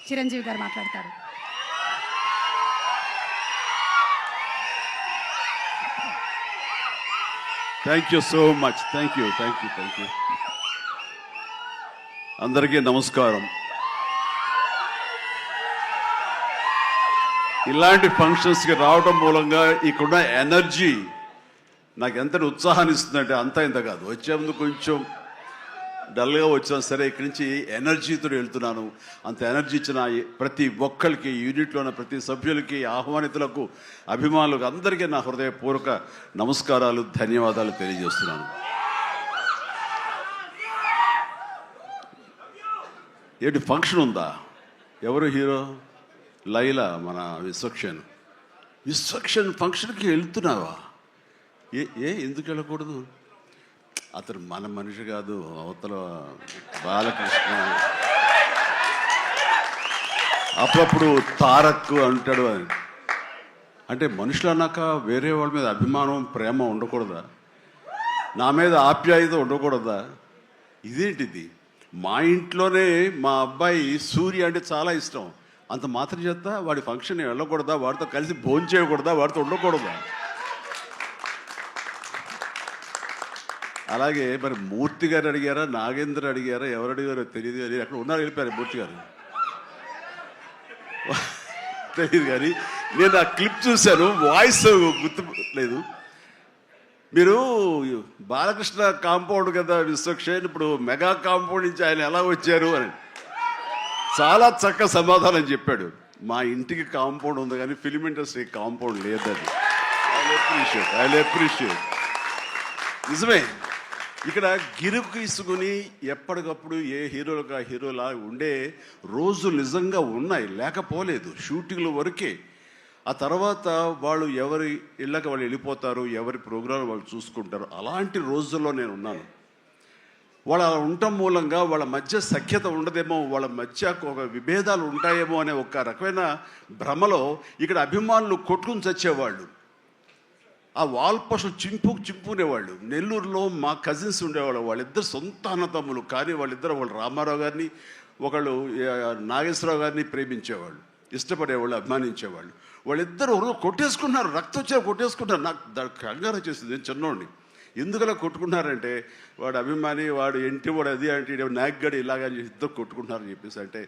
చిరంజీవి గారు మాట్లాడతారు. Thank you so much. Thank you. అందరికీ నమస్కారం. ఇలాంటి ఫంక్షన్స్కి రావడం మూలంగా ఇక్కడున్న ఎనర్జీ నాకు ఎంత ఉత్సాహాన్ని ఇస్తుందంటే అంత ఇంత కాదు. వచ్చే ముందు కొంచెం డల్గా వచ్చినా సరే ఇక్కడి నుంచి ఎనర్జీతో వెళ్తున్నాను. అంత ఎనర్జీ ఇచ్చిన ప్రతి ఒక్కరికి, యూనిట్లో ఉన్న ప్రతి సభ్యులకి, ఆహ్వానితులకు, అభిమానులకు అందరికీ నా హృదయపూర్వక నమస్కారాలు, ధన్యవాదాలు తెలియజేస్తున్నాను. ఏంటి ఫంక్షన్ ఉందా? ఎవరు హీరో? లైలా, మన విశ్వక్షన్ ఫంక్షన్కి వెళ్తున్నావా? ఎందుకు వెళ్ళకూడదు? అతను మన మనిషి కాదు, అవతల బాలకృష్ణ. అప్పుడప్పుడు తారక్ అంటాడు. అంటే మనుషులు అన్నాక వేరే వాళ్ళ మీద అభిమానం, ప్రేమ ఉండకూడదా? నా మీద ఆప్యాయత ఉండకూడదా? ఇదేంటిది? మా ఇంట్లోనే మా అబ్బాయి సూర్య అంటే చాలా ఇష్టం. అంత మాత్రం చేత వాడి ఫంక్షన్ వెళ్ళకూడదా? వాడితో కలిసి భోజనం చేయకూడదా? వాడితో ఉండకూడదా? అలాగే మరి మూర్తి గారు అడిగారా, నాగేంద్ర అడిగారా, ఎవరు అడిగారో తెలియదు. కానీ అక్కడ ఉన్నారు, వెళ్ళిపోయారు మూర్తి గారు. తెలియదు కానీ నేను ఆ క్లిప్ చూశాను, వాయిస్ గుర్తు లేదు. మీరు బాలకృష్ణ కాంపౌండ్ కదా విశ్వక్షేణ్, ఇప్పుడు మెగా కాంపౌండ్ నుంచి ఆయన ఎలా వచ్చారు అని చాలా చక్కగా సమాధానం చెప్పాడు. మా ఇంటికి కాంపౌండ్ ఉంది కానీ ఫిలిం ఇండస్ట్రీ కాంపౌండ్ లేదని. I appreciate. నిజమే, ఇక్కడ గిరుకు తీసుకుని ఎప్పటికప్పుడు ఏ హీరోలకు ఆ హీరోలా ఉండే రోజులు నిజంగా ఉన్నాయి, లేకపోలేదు. షూటింగ్ల వరకే. ఆ తర్వాత వాళ్ళు ఎవరి ఇళ్ళకి వాళ్ళు వెళ్ళిపోతారు, ఎవరి ప్రోగ్రాం వాళ్ళు చూసుకుంటారు. అలాంటి రోజుల్లో నేను ఉన్నాను. వాళ్ళ అలా ఉండటం మూలంగా వాళ్ళ మధ్య సఖ్యత ఉండదేమో, వాళ్ళ మధ్య ఒక విభేదాలు ఉంటాయేమో అనే ఒక రకమైన భ్రమలో ఇక్కడ అభిమానులు కొట్టుకుని చచ్చేవాళ్ళు. ఆ వాల్ పోస్టులు చింపుకునేవాళ్ళు. నెల్లూరులో మా కజిన్స్ ఉండేవాళ్ళు. వాళ్ళిద్దరు సొంత అన్నతమ్ములు, కానీ వాళ్ళిద్దరు రామారావు గారిని, ఒకళ్ళు నాగేశ్వరరావు గారిని ప్రేమించేవాళ్ళు, ఇష్టపడేవాళ్ళు, అభిమానించేవాళ్ళు. వాళ్ళిద్దరు కొట్టేసుకున్నారు, రక్తం వచ్చే కొట్టేసుకున్నారు. నాకు కంగారు చేసింది. నేను చిన్నోడిని. ఎందుకలా కొట్టుకున్నారంటే వాడు అభిమాని, వాడు వాడు అది అంటే నాగ్గడి ఇలాగా ఇద్దరు కొట్టుకుంటున్నారని చెప్పేసి. అంటే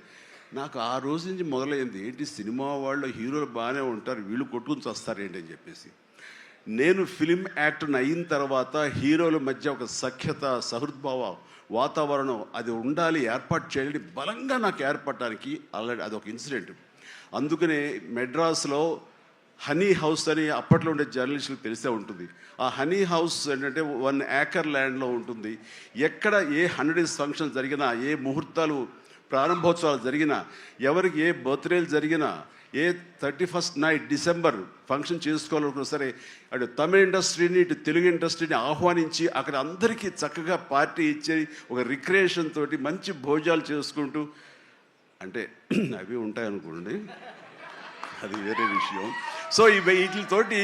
నాకు ఆ రోజు నుంచి మొదలైంది, ఏంటి సినిమా వాళ్ళు హీరోలు బాగానే ఉంటారు, వీళ్ళు కొట్టుకుని వస్తారేంటి అని చెప్పేసి. నేను ఫిలిం యాక్టర్ని అయిన తర్వాత హీరోల మధ్య ఒక సఖ్యత, సహృద్భావ వాతావరణం అది ఉండాలి, ఏర్పాటు చేయాలి బలంగా నాకు ఏర్పడటానికి ఆల్రెడీ అదొక ఇన్సిడెంట్. అందుకనే మెడ్రాస్లో హనీ హౌస్ అని అప్పట్లో ఉండే జర్నలిస్టులకు తెలిసే ఉంటుంది. ఆ హనీ హౌస్ ఏంటంటే 1 ఏకర్ ల్యాండ్లో ఉంటుంది. ఎక్కడ ఏ 100 ఫంక్షన్ జరిగినా, ఏ ముహూర్తాలు ప్రారంభోత్సవాలు జరిగినా, ఎవరికి ఏ బర్త్డేలు జరిగినా, ఏ 31st నైట్ డిసెంబర్ ఫంక్షన్ చేసుకోవాలనుకున్నా సరే అటు తమిళ ఇండస్ట్రీని, ఇటు తెలుగు ఇండస్ట్రీని ఆహ్వానించి అక్కడ అందరికీ చక్కగా పార్టీ ఇచ్చి ఒక రిక్రియేషన్ తోటి మంచి భోజనాలు చేసుకుంటూ, అంటే అవి ఉంటాయనుకోండి, అది వేరే విషయం. సో వీటితోటి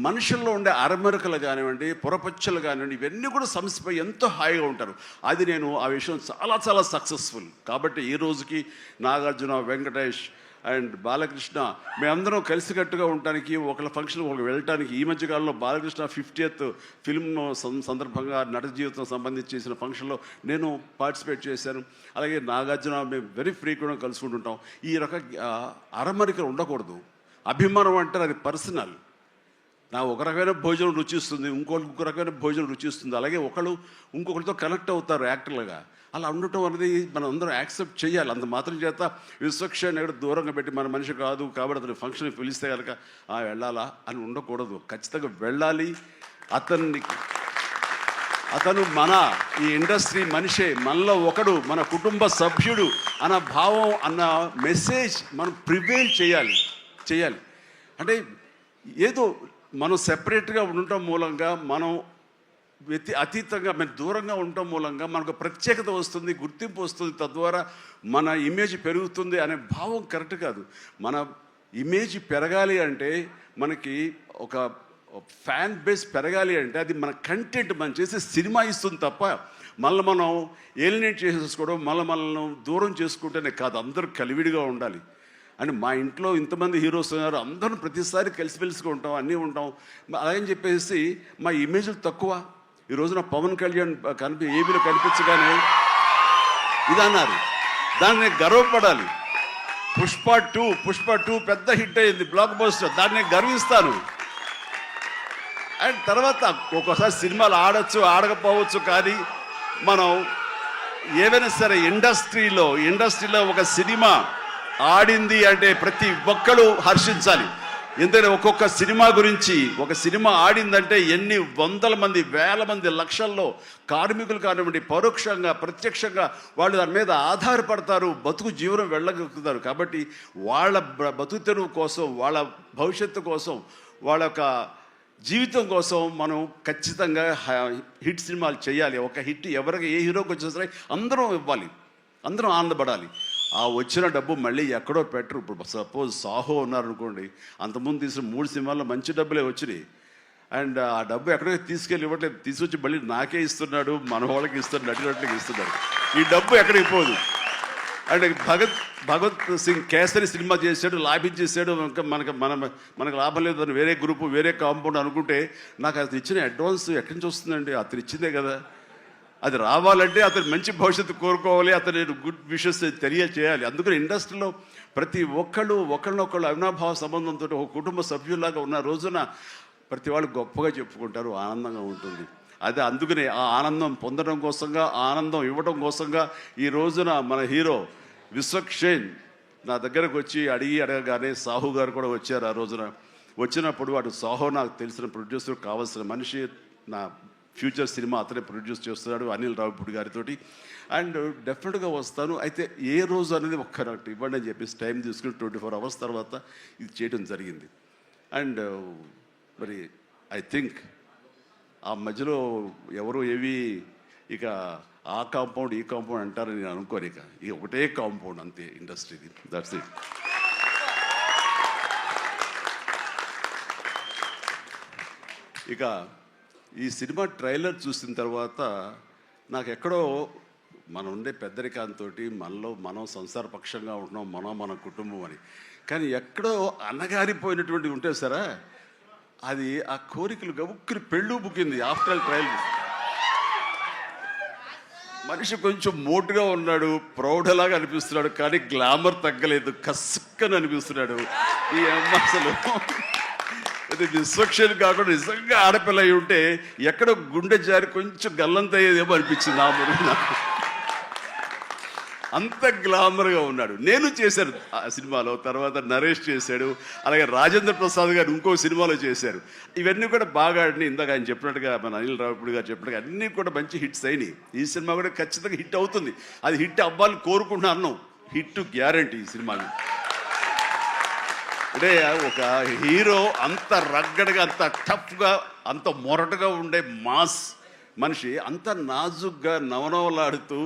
మనుషుల్లో ఉండే అరమరకలు కానివ్వండి, పొరపచ్చలు కానివ్వండి, ఇవన్నీ కూడా సమసిపోయి ఎంతో హాయిగా ఉంటారు. అది నేను ఆ విషయం చాలా చాలా సక్సెస్ఫుల్. కాబట్టి ఈ రోజుకి నాగార్జున, వెంకటేష్ అండ్ బాలకృష్ణ మేమందరం కలిసికట్టుగా ఉండటానికి, ఒకళ్ళ ఫంక్షన్ ఒకళ్ళు వెళ్ళటానికి, ఈ మధ్యకాలంలో బాలకృష్ణ 50th ఫిల్మ్ సందర్భంగా నట జీవితం సంబంధించి చేసిన ఫంక్షన్లో నేను పార్టిసిపేట్ చేశాను. అలాగే నాగార్జున మేము వెరీ ఫ్రీక్వెంట్గా కలుసుకుంటుంటాం. ఈ అరమరికలు ఉండకూడదు. అభిమానం అంటారు, అది పర్సనల్. నా ఒక రకమైన భోజనం రుచిస్తుంది, ఇంకొక రకమైన భోజనం రుచిస్తుంది. అలాగే ఒకళ్ళు ఇంకొకరితో కనెక్ట్ అవుతారు యాక్టర్లుగా. అలా ఉండటం అనేది మనం అందరం యాక్సెప్ట్ చేయాలి. అంత మాత్రం చేత విశ్వక్షేణ్ ఎక్కడ దూరంగా పెట్టి మన మనిషి కాదు కాబట్టి అతను ఫంక్షన్కి పిలిస్తే కనుక వెళ్ళాలా అని ఉండకూడదు. ఖచ్చితంగా వెళ్ళాలి. అతను మన ఈ ఇండస్ట్రీ మనిషే, మనలో ఒకడు, మన కుటుంబ సభ్యుడు అన్న భావం, అన్న మెసేజ్ మనం ప్రివేల్ చేయాలి. అంటే ఏదో మనం సెపరేట్గా ఉండటం మూలంగా, మనం అతీతంగా మనం దూరంగా ఉండటం మూలంగా మనకు ప్రత్యేకత వస్తుంది, గుర్తింపు వస్తుంది, తద్వారా మన ఇమేజ్ పెరుగుతుంది అనే భావం కరెక్ట్ కాదు. మన ఇమేజ్ పెరగాలి అంటే మనకి ఫ్యాన్ బేస్ పెరగాలి అంటే అది మన కంటెంట్ మనం చేసే సినిమా ఇస్తుంది తప్ప మళ్ళీ మనం ఏలినేట్ చేసేసుకోవడం మనల్ని దూరం చేసుకుంటేనే కాదు, అందరూ కలివిడిగా ఉండాలి. అని మా ఇంట్లో ఇంతమంది హీరోస్ ఉన్నారు, అందరం ప్రతిసారి కలిసిమెలిసిగా ఉంటాం, అన్నీ ఉంటాం. అలాగని చెప్పేసి మా ఇమేజ్లు తక్కువ. ఈ రోజున పవన్ కళ్యాణ్ ఏబీలో కనిపించగానే ఇది అన్నారు, దాన్ని గర్వపడాలి. పుష్ప టూ పెద్ద హిట్ అయింది, బ్లాక్ బస్టర్, దాన్ని గర్విస్తాను. అండ్ తర్వాత ఒక్కోసారి సినిమాలు ఆడచ్చు ఆడకపోవచ్చు, కానీ మనం ఏదైనా సరే ఇండస్ట్రీలో ఒక సినిమా ఆడింది అంటే ప్రతి ఒక్కరు హర్షించాలి. ఎందుకంటే ఒక్కొక్క సినిమా గురించి, ఒక సినిమా ఆడిందంటే ఎన్ని వందల మంది, వేల మంది, లక్షల్లో కార్మికులు కానివ్వండి, పరోక్షంగా ప్రత్యక్షంగా వాళ్ళు దాని మీద ఆధారపడతారు, బతుకు జీవనం వెళ్ళగలుగుతారు. కాబట్టి వాళ్ళ బతుకు తెరువు కోసం, వాళ్ళ భవిష్యత్తు కోసం, వాళ్ళ యొక్క జీవితం కోసం మనం ఖచ్చితంగా హిట్ సినిమాలు చేయాలి. ఒక హిట్ ఎవరికి ఏ హీరోకి వచ్చినా సరే అందరం ఇవ్వాలి, అందరం ఆనందపడాలి. ఆ వచ్చిన డబ్బు మళ్ళీ ఎక్కడో పెట్టరు. ఇప్పుడు సపోజ్ సాహో ఉన్నారనుకోండి, అంతకుముందు తీసిన 3 సినిమాల్లో మంచి డబ్బులే వచ్చినాయి. అండ్ ఆ డబ్బు ఎక్కడికి తీసుకెళ్ళి ఇవ్వట్లేదు, తీసుకొచ్చి మళ్ళీ నాకే ఇస్తున్నాడు, మన వాళ్ళకి ఇస్తున్నాడు, నటినట్లకి ఇస్తున్నాడు. ఈ డబ్బు ఎక్కడికి పోదు. అంటే భగత్ సింగ్ కేసరి సినిమా చేశాడు, లాభించేసాడు, ఇంకా మనకు లాభం లేదు అని వేరే గ్రూపు, వేరే కాంపౌండ్ అనుకుంటే, నాకు అతను ఇచ్చిన అడ్వాన్స్ ఎక్కడి నుంచి వస్తుందండి? అతను ఇచ్చిందే కదా. అది రావాలంటే అతను మంచి భవిష్యత్తు కోరుకోవాలి, అతను గుడ్ విషెస్ తెలియచేయాలి. అందుకని ఇండస్ట్రీలో ప్రతి ఒక్కళ్ళు ఒకళ్ళనొకళ్ళు అవినాభావ సంబంధంతో ఒక కుటుంబ సభ్యుల్లాగా ఉన్న రోజున ప్రతి వాళ్ళు గొప్పగా చెప్పుకుంటారు, ఆనందంగా ఉంటుంది. అదే అందుకనే ఆ ఆనందం పొందడం కోసంగా, ఆనందం ఇవ్వడం కోసంగా ఈ రోజున మన హీరో విశ్వక్షేణ్ నా దగ్గరకు వచ్చి అడగగానే సాహు గారు కూడా వచ్చారు. ఆ రోజున వచ్చినప్పుడు వాడు సాహు నాకు తెలిసిన ప్రొడ్యూసర్, కావాల్సిన మనిషి, నా ఫ్యూచర్ సినిమా అతనే ప్రొడ్యూస్ చేస్తున్నాడు అనిల్ రావిపూడి గారితో. అండ్ డెఫినెట్గా వస్తాను, అయితే ఏ రోజు అనేది ఒక్కరట్టు ఇవ్వండి అని చెప్పేసి టైం తీసుకుని 24 hours తర్వాత ఇది చేయడం జరిగింది. అండ్ మరి ఐ థింక్ ఆ మధ్యలో ఎవరు ఏవి ఇక ఆ కాంపౌండ్ ఈ కాంపౌండ్ అంటారని నేను అనుకోను. ఇక ఒకటే కాంపౌండ్ అంతే ఇండస్ట్రీది, దట్స్ ఇట్. ఇక ఈ సినిమా ట్రైలర్ చూసిన తర్వాత నాకు ఎక్కడో మనం ఉండే పెద్దరికాంతో మనం సంసార పక్షంగా ఉంటున్నాం, మన కుటుంబం అని, కానీ ఎక్కడో అన్నగారిపోయినటువంటి ఉంటే సరే అది ఆ కోరికలు గబుక్కుని పెళ్ళు బుక్కింది. ఆఫ్టర్ ట్రైలర్ మనిషి కొంచెం మోటుగా ఉన్నాడు, ప్రౌఢలాగా అనిపిస్తున్నాడు, కానీ గ్లామర్ తగ్గలేదు, కసుక్కని అనిపిస్తున్నాడు. ఈ అమ్మ అసలు అది విశ్వక్షేణ్ కాకుండా నిజంగా ఆడపిల్ల అయి ఉంటే ఎక్కడో గుండె జారి కొంచెం గల్లంత అయ్యేదేమో అనిపించింది నా మురుగు నాకు. అంత గ్లామర్గా ఉన్నాడు. నేను చేశాను ఆ సినిమాలో, తర్వాత నరేష్ చేశాడు, అలాగే రాజేంద్ర ప్రసాద్ గారు ఇంకో సినిమాలో చేశారు. ఇవన్నీ కూడా బాగా ఆడినాయి. ఇందాక ఆయన చెప్పినట్టుగా, మన అనిల్ రావిపూడి గారు చెప్పినట్టుగా అన్నీ కూడా మంచి హిట్స్ అయినాయి. ఈ సినిమా కూడా ఖచ్చితంగా హిట్ అవుతుంది. అది హిట్ అవ్వాలని కోరుకుంటున్నాను. హిట్ గ్యారంటీ ఈ సినిమాని. అంటే ఒక హీరో అంత రగ్గడగా, అంత టఫ్గా, అంత మొరటుగా ఉండే మాస్ మనిషి అంత నాజుగ్గా నవనవలాడుతూ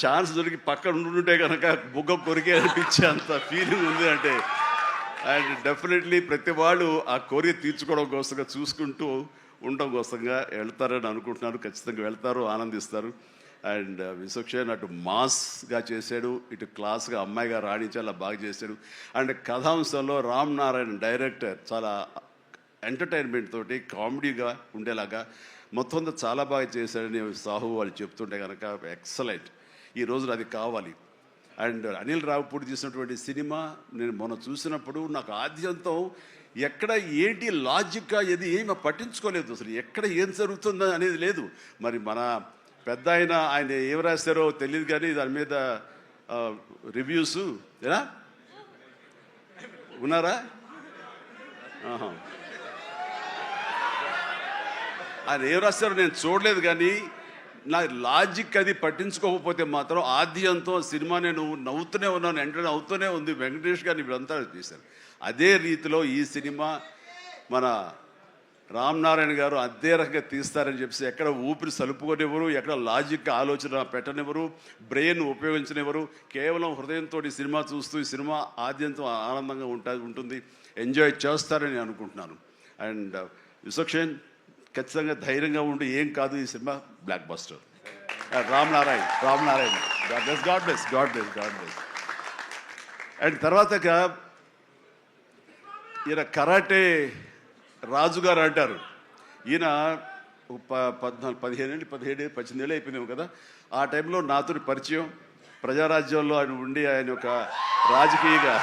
ఛాన్స్ దొరికి పక్కన ఉంటుంటే కనుక బుగ్గ కొరికే అనిపించే అంత ఫీలింగ్ ఉంది. అంటే అండ్ డెఫినెట్లీ ప్రతి వాళ్ళు ఆ కోరిక తీర్చుకోవడం కోసంగా, చూసుకుంటూ ఉండడం కోసంగా వెళ్తారని అనుకుంటున్నారు. ఖచ్చితంగా వెళ్తారు, ఆనందిస్తారు. అండ్ విశ్వక్షేణ్ అటు మాస్గా చేశాడు, ఇటు క్లాస్గా అమ్మాయిగా రాణించాలా బాగా చేశాడు. అండ్ కథాంశంలో రామ్ నారాయణ డైరెక్టర్ చాలా ఎంటర్టైన్మెంట్ తోటి కామెడీగా ఉండేలాగా మొత్తం చాలా బాగా చేశాడని సాహు వాళ్ళు చెప్తుంటే కనుక ఎక్సలెంట్. ఈ రోజున అది కావాలి. అండ్ అనిల్ రావిపూడి తీసినటువంటి సినిమా నేను మొన్న చూసినప్పుడు నాకు ఆద్యంతం ఎక్కడ ఏంటి లాజిక్గా ఏమి పట్టించుకోలేదు. అసలు ఎక్కడ ఏం జరుగుతుందో అనేది లేదు. మరి మన పెద్ద ఆయన ఏం రాశారో తెలియదు, కానీ దాని మీద రివ్యూస్ ఎలా ఉన్నారా? ఆయన ఏం రాశారో నేను చూడలేదు, కానీ నా లాజిక్ అది పట్టించుకోకపోతే మాత్రం ఆద్యంతో సినిమా నేను నవ్వుతూనే ఉన్నాను, ఎంటర్టైన్ అవుతూనే ఉంది. వెంకటేష్ గారిని వీళ్ళంతా చేశారు. అదే రీతిలో ఈ సినిమా మన రామ్ నారాయణ గారు అదే రకంగా తీస్తారని చెప్పేసి ఎక్కడ ఊపిరి సలుపుకొనివ్వరు, ఎక్కడ లాజిక్ ఆలోచన పెట్టనివ్వరు, బ్రెయిన్ ఉపయోగించనివ్వరు. కేవలం హృదయంతో ఈ సినిమా చూస్తూ ఈ సినిమా ఆద్యంతం ఆనందంగా ఉంటుంది, ఎంజాయ్ చేస్తారని అనుకుంటున్నాను. అండ్ విశ్వక్షేణ్ ఖచ్చితంగా ధైర్యంగా ఉండి ఏం కాదు ఈ cinema block buster. Ram Narayan God bless. And తర్వాత ఈయన కరాటే రాజుగారు అంటారు. ఈయన 18 ఏళ్ళు అయిపోయినావు కదా. ఆ టైంలో నాతో పరిచయం, ప్రజారాజ్యంలో ఆయన ఉండి ఆయన ఒక రాజకీయగా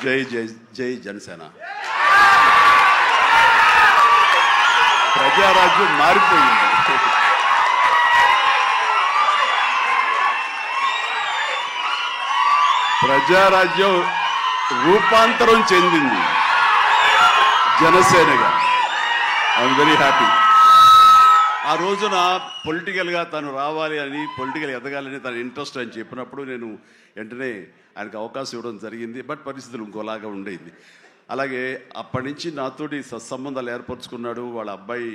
జై జై జై జనసేన. ప్రజారాజ్యం మారిపోయింది. ప్రజారాజ్యం రూపాంతరం చెందింది జనసేనగా. I'm very happy. ఆ రోజున పొలిటికల్గా తను రావాలి అని, పొలిటికల్ ఎదగాలని తన ఇంట్రెస్ట్ అని చెప్పినప్పుడు నేను వెంటనే ఆయనకు అవకాశం ఇవ్వడం జరిగింది. బట్ పరిస్థితులు ఇంకోలాగా ఉండేది. అలాగే అప్పటి నుంచి నాతోటి సత్సంబంధాలు ఏర్పరచుకున్నాడు. వాళ్ళ అబ్బాయి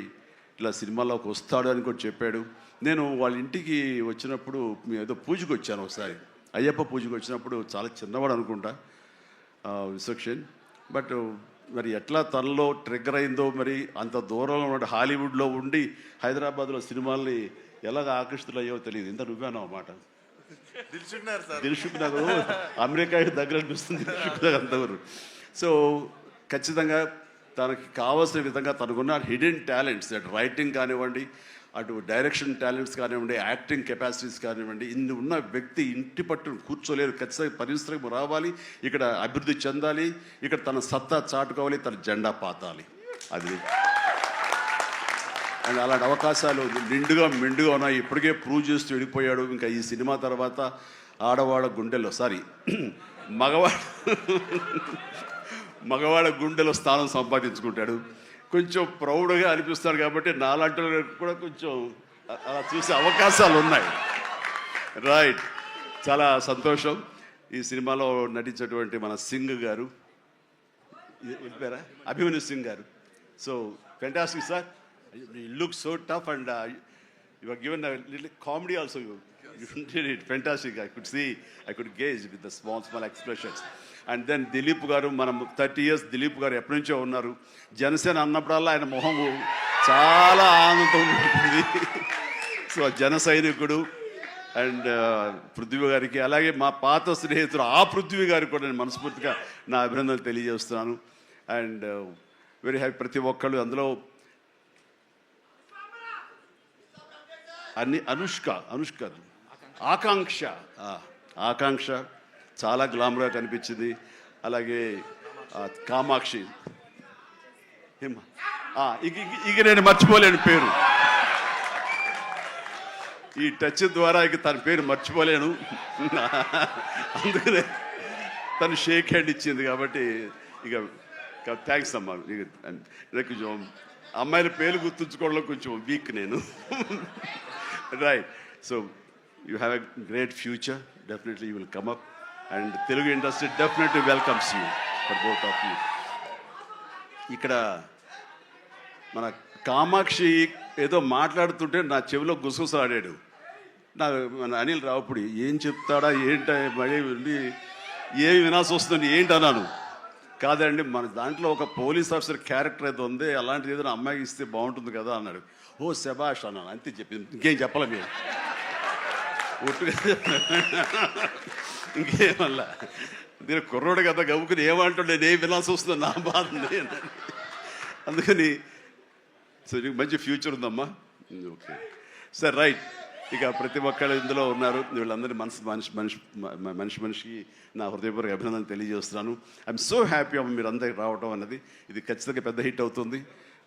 ఇట్లా సినిమాలోకి వస్తాడు అని కూడా చెప్పాడు. నేను వాళ్ళ ఇంటికి వచ్చినప్పుడు ఏదో పూజకు వచ్చాను ఒకసారి, అయ్యప్ప పూజకు వచ్చినప్పుడు. చాలా చిన్నవాడు అనుకుంటా విశ్వక్షేణ్. బట్ మరి ఎట్లా తనలో ట్రిగ్గర్ అయిందో, మరి అంత దూరంలో ఉన్న హాలీవుడ్లో ఉండి హైదరాబాద్లో సినిమాల్ని ఎలాగ ఆకర్షితులయ్యో తెలియదు. ఇంత నువ్వేనా మాట దిల్షుక్ నగరు అమెరికా దగ్గర అనిపిస్తుంది దిల్షుక్ నగర్ అంతవరకు. సో ఖచ్చితంగా తనకి కావాల్సిన విధంగా తనకున్న హిడెన్ టాలెంట్స్, అటు రైటింగ్ కానివ్వండి, అటు డైరెక్షన్ టాలెంట్స్ కానివ్వండి, యాక్టింగ్ కెపాసిటీస్ కానివ్వండి, ఇన్ని ఉన్న వ్యక్తి ఇంటి పట్టును కూర్చోలేరు. ఖచ్చితంగా పరిశ్రమ రావాలి, ఇక్కడ అభివృద్ధి చెందాలి, ఇక్కడ తన సత్తా చాటుకోవాలి, తన జెండా పాతాలి. అది అండ్ అలాంటి అవకాశాలు నిండుగా మెండుగా ఉన్నాయి. ఇప్పటికే ప్రూవ్ చేస్తూ వెళ్ళిపోయాడు. ఇంకా ఈ సినిమా తర్వాత ఆడవాళ్ళ గుండెల్లో మగవాళ్ళ గుండెలో స్థానం సంపాదించుకుంటాడు. కొంచెం ప్రౌడ్గా అనిపిస్తాడు. కాబట్టి నాలాంటి కూడా కొంచెం అలా చూసే అవకాశాలు ఉన్నాయి. రైట్, చాలా సంతోషం. ఈ సినిమాలో నటించేటువంటి మన సింగ్ గారు, అభిమన్యు సింగ్ గారు. So fantastic sir, you look so tough and you are given a little comedy also. You did it fantastic. I could gauge with the small expressions. And then Dileep గారు, మనం 30 years దిలీప్ గారు ఎప్పటి నుంచో ఉన్నారు. జనసేన అన్నప్పుడల్లా ఆయన మొహము చాలా ఆనందంతో ఉంటుంది. సో జన సైనికుడు. అండ్ పృథ్వీ గారికి, అలాగే మా పాత స్నేహితుడు ఆ పృథ్వీ గారికి కూడా నేను మనస్ఫూర్తిగా నా అభినందనలు తెలియజేస్తున్నాను. And very happy. ప్రతి ఒక్కళ్ళు అందులో ఆకాంక్ష చాలా గ్లామర్గా కనిపించింది. అలాగే కామాక్షి, ఇక నేను మర్చిపోలేను పేరు. ఈ టచ్ ద్వారా ఇక తన పేరు మర్చిపోలేను. అందుకనే తను షేక్ హ్యాండ్ ఇచ్చింది. కాబట్టి ఇక థ్యాంక్స్ అమ్మా. కొంచెం అమ్మాయిల పేరు గుర్తుంచుకోవడంలో కొంచెం వీక్ నేను. Right. So you have a great future. Definitely you will come up. And Telugu industry definitely welcomes you for both of you. ఇక్కడ మన కామాక్షి ఏదో మాట్లాడుతుంటే నా చెవిలో గుసగుసలాడాడు. మన అనిల్ రావుపూడి ఏం చెప్తాడా ఏంట మళ్ళీ ఏమి వినాల్సి వస్తుంది ఏంటన్నాను. కాదండి, మన దాంట్లో ఒక పోలీస్ ఆఫీసర్ క్యారెక్టర్ అయితే ఉంది, అలాంటిది ఏదైనా అమ్మాయికి ఇస్తే బాగుంటుంది కదా అన్నాడు. ఓ శభాష్ అన్నాను, అంతే చెప్పింది. ఇంకేం చెప్పాలి మీరు ఒట్టుగా ఇంకేమల్లా. నేను కుర్రోడు కదా గవ్వుకుని ఏమంటాడు, నేను ఏం వినాల్సి వస్తుందో నా బాధ. అందుకని సో నీకు మంచి ఫ్యూచర్ ఉందమ్మా. Okay sir, right. ఇక ప్రతి ఒక్కళ్ళు ఇందులో ఉన్నారు. వీళ్ళందరినీ మనిషికి నా హృదయపూర్వక అభినందన తెలియజేస్తున్నాను. ఐఎమ్ సో హ్యాపీ అమ్మ మీరు అందరికి రావడం అన్నది. ఇది ఖచ్చితంగా పెద్ద హిట్ అవుతుంది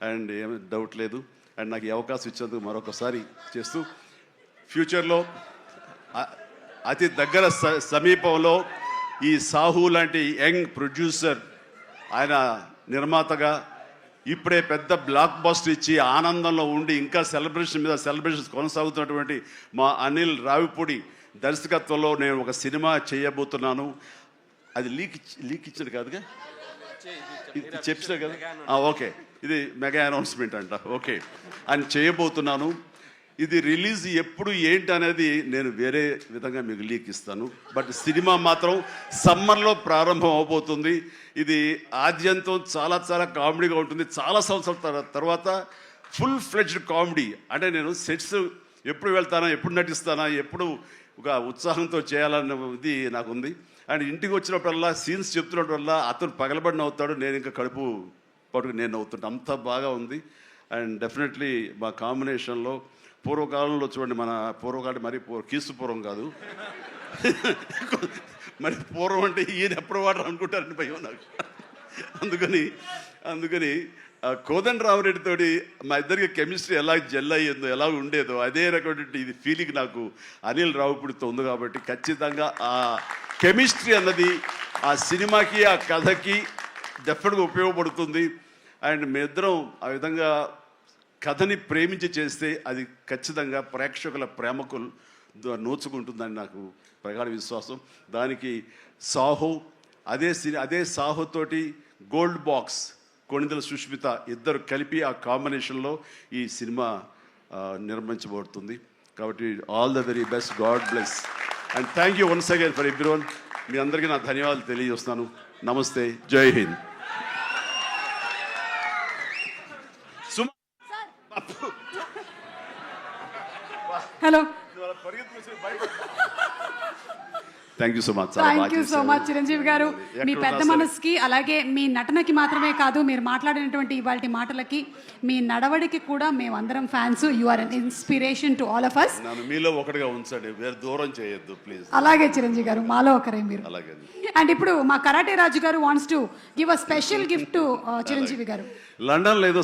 అండ్ ఏమీ డౌట్ లేదు. అండ్ నాకు ఈ అవకాశం ఇచ్చేందుకు మరొకసారి చేస్తూ, ఫ్యూచర్లో అతి దగ్గర సమీపంలో ఈ సాహు లాంటి యంగ్ ప్రొడ్యూసర్, ఆయన నిర్మాతగా ఇప్పుడే పెద్ద బ్లాక్ బస్టర్ ఇచ్చి ఆనందంలో ఉండి ఇంకా సెలబ్రేషన్స్ కొనసాగుతున్నటువంటి మా అనిల్ రావిపూడి దర్శకత్వంలో నేను ఒక సినిమా చేయబోతున్నాను. అది లీక్ ఇచ్చాడు కాదుగా, చెప్పినా కదా. ఓకే, ఇది మెగా అనౌన్స్మెంట్ అంట. ఓకే, అని చేయబోతున్నాను. ఇది రిలీజ్ ఎప్పుడు ఏంటి అనేది నేను వేరే విధంగా మీకు లీక్ ఇస్తాను. బట్ సినిమా మాత్రం సమ్మర్లో ప్రారంభం అవబోతుంది. ఇది ఆద్యంతం చాలా చాలా కామెడీగా ఉంటుంది. చాలా సంవత్సరాల తర్వాత ఫుల్ ఫ్లెడ్జ్డ్ కామెడీ. అంటే నేను సెట్స్ ఎప్పుడు వెళ్తానా, ఎప్పుడు నటిస్తానా, ఎప్పుడు ఒక ఉత్సాహంతో చేయాలన్నది నాకు ఉంది. అండ్ ఇంటికి వచ్చినప్పుడల్లా సీన్స్ చెప్తున్నప్పుడల్లా అతను పగలబడి నవ్వుతాడు, నేను ఇంకా కడుపు పట్టుకు నేను నవ్వుతుంటాను. అంత బాగా ఉంది. అండ్ డెఫినెట్లీ మా కాంబినేషన్లో పూర్వకాలంలో చూడండి, మన పూర్వకాలం మరి కీసుపూర్వం కాదు, మరి పూర్వం అంటే ఈయన ఎప్పుడు వాడరు అనుకుంటారని భయం నాకు. అందుకని కోదండరామరెడ్డితోటి మా ఇద్దరికి కెమిస్ట్రీ ఎలా జెల్ అయ్యిందో, ఎలా ఉండేదో అదే రకమైన ఇది ఫీలింగ్ నాకు అనిల్ రావుపూడితో ఉంది. కాబట్టి ఖచ్చితంగా ఆ కెమిస్ట్రీ అన్నది ఆ సినిమాకి, ఆ కథకి డెఫినెట్గా ఉపయోగపడుతుంది. అండ్ మీ ఇద్దరం ఆ విధంగా కథని ప్రేమించి చేస్తే అది ఖచ్చితంగా ప్రేక్షకుల ప్రేమకు నోచుకుంటుందని నాకు ప్రగాఢ విశ్వాసం. దానికి సాహో, అదే సాహోతోటి గోల్డ్ బాక్స్ కొణిదెల సుష్మిత ఇద్దరు కలిపి ఆ కాంబినేషన్లో ఈ సినిమా నిర్మించబడుతుంది. కాబట్టి all the very best, God bless and thank you once again for everyone. మీ అందరికీ నా ధన్యవాదాలు తెలియజేస్తున్నాను. నమస్తే, Jai Hind. Hello, thank you so much. Thank you so much Chiranjeevi garu. మీ పెద్ద మనసుకి, అలాగే మీ నటనకి మాత్రమే కాదు, మీరు మాట్లాడినటువంటి ఇవాళ మాటలకి, మీ నడవడికి కూడా మేమందరం fans. You are an inspiration to all of us. నన్ను మీలో ఒకటిగా ఉంచండి, వేరే దూరం చేయొద్దు ప్లీజ్. అలాగే చిరంజీవి గారు, మాలో ఒకరే మీరు. అలాగే. అండ్ ఇప్పుడు మా కరాటే రాజు గారు wants to give a special gift to Chiranjeevi గారు. లండన్లో ఏదో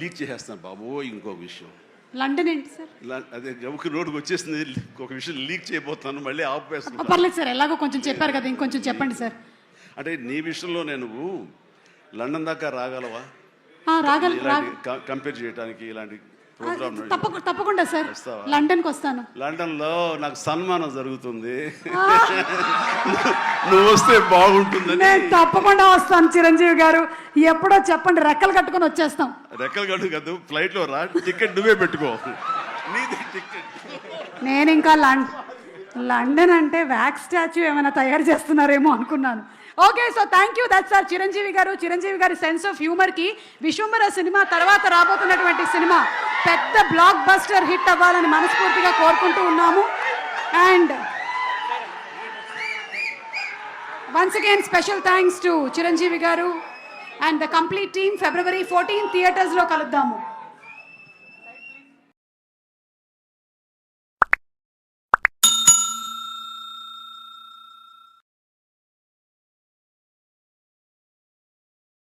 లీక్ చేసేస్తాను బాబు. ఇంకొక విషయం, లండన్ ఏంటి సార్? అదే గబుకి రోడ్డుకి వచ్చేసింది, ఒక విషయం లీక్ చేయబోతున్నాను, మళ్ళీ ఆపేస్తాను. పర్లేదు సార్, ఎలాగో కొంచెం చెప్పారు కదా, ఇంకొంచెం చెప్పండి సార్. అంటే నీ విషయంలో నేను లండన్ దాకా రాగలవా? కంపేర్ చేయడానికి ఇలాంటి ప్రోగ్రామ్? తప్పకుండా సార్, లండన్కి వస్తాను. లండన్లో నాకు సన్మానం జరుగుతుంది, నువ్వు వస్తే బాగుంటుందని. నేను తప్పకుండా వస్తాను చిరంజీవి గారు. ఎప్పుడో చెప్పండి, రెక్కలు కట్టుకొని వచ్చేస్తాం. రెక్కలు కట్టు కాదు, ఫ్లైట్లో రా, టికెట్ నువ్వే పెట్టుకో, నీది టికెట్. నేను ఇంకా లండన్ అంటే వ్యాక్స్ స్టాచ్యూ ఏమైనా తయారు చేస్తున్నారేమో అనుకున్నాను. Okay, so thank you, that's are Chiranjeevi గారు. చిరంజీవి గారి సెన్స్ ఆఫ్ హ్యూమర్కి విశ్వంబర సినిమా తర్వాత రాబోతున్నటువంటి సినిమా పెద్ద బ్లాక్ బస్టర్ హిట్ అవ్వాలని మనస్ఫూర్తిగా కోరుకుంటూ ఉన్నాము. And once again special thanks to Chiranjeevi garu and the complete team. February 14 థియేటర్స్లో కలుద్దాము.